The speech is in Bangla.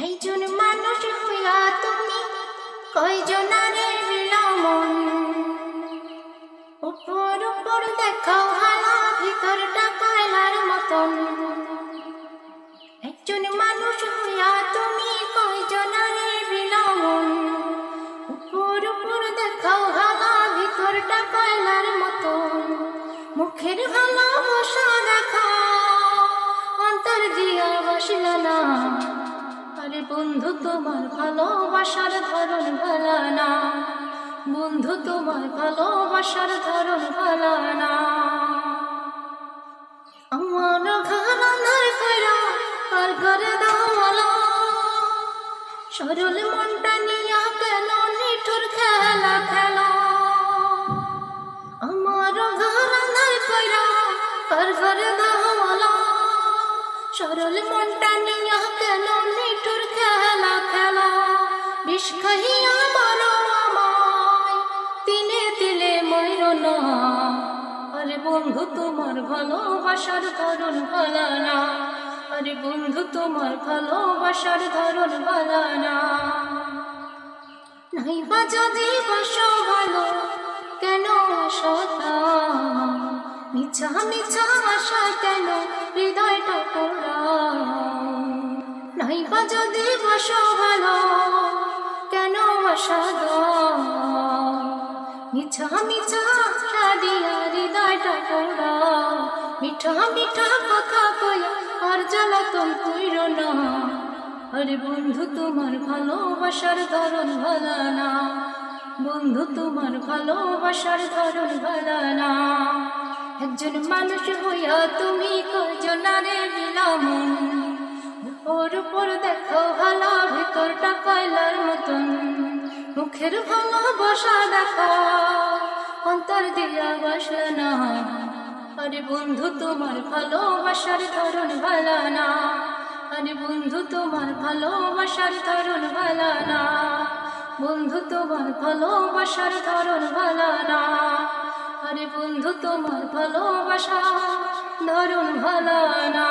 একজন মানুষ হইয়া তুমি কয়জনারে বিলমন, উপর উপর দেখাও হালা ভিতরটা কয়লার মতন। একজন মানুষ হইয়া তুমি কয়জনারে বিলমন, উপর উপর দেখাও হালা ভিতরটা কয়লার মতন। মুখের ভালোবাসা দেখা অন্তর দিয়া বাসিলা না, আরে বন্ধু তোমার ভালোবাসার ধরন ভালা না, বন্ধু তোমার ভালোবাসার ধরন ভালা না। আমার ঘর আন্ধার কইরা আর ঘরে দাওয়ালা, সরল মনটা নিয়া কেন নিঠুর খেলা খেলা। আমার ঘর আন্ধার কইরা আর ঘরে দাওয়ালা, সরল মনটা নিয়া কেন নিঠুর খেলা খেলা। বিষ খাইয়া মারো আমায়, তিলে তিলে মরো না, আরে বন্ধু তোমার ভালোবাসার ধরন ভালা না, আরে বন্ধু তোমার ভালোবাসার ধরন ভালা না। নাইবা যদি বাসো ভালো কেন আশা, মিছা মিছা আশা কেন হৃদয়টা পোড়াও। নাইবা যদি বাসো ভালো কেন আশা দাও, মিছা মিছা আশা দিয়া হৃদয়টা পোড়াও। মিঠা মিঠা কথা কইয়া আর জ্বালাতন কইরো না, আরে বন্ধু তোমার ভালোবাসার ধরন ভালা না, বন্ধু তোমার ভালোবাসার ধরন ভালা না। একজন মানুষ হইয়া তুমি কয়জনারে বিলমন, উপর উপর দেখো ভালা ভিতরটা কয়লার মতন। মুখের ভালোবাসা দেখা অন্তর দিয়া বাসলা না, আরে বন্ধু তোমার ভালোবাসার ধরন ভালা না, আরে বন্ধু তোমার ভালোবাসার ধরন ভালা না, বন্ধু তোমার ভালোবাসার ধরন ভালা না, আরে বন্ধু তোমার ভালোবাসা ধরন ভালা না।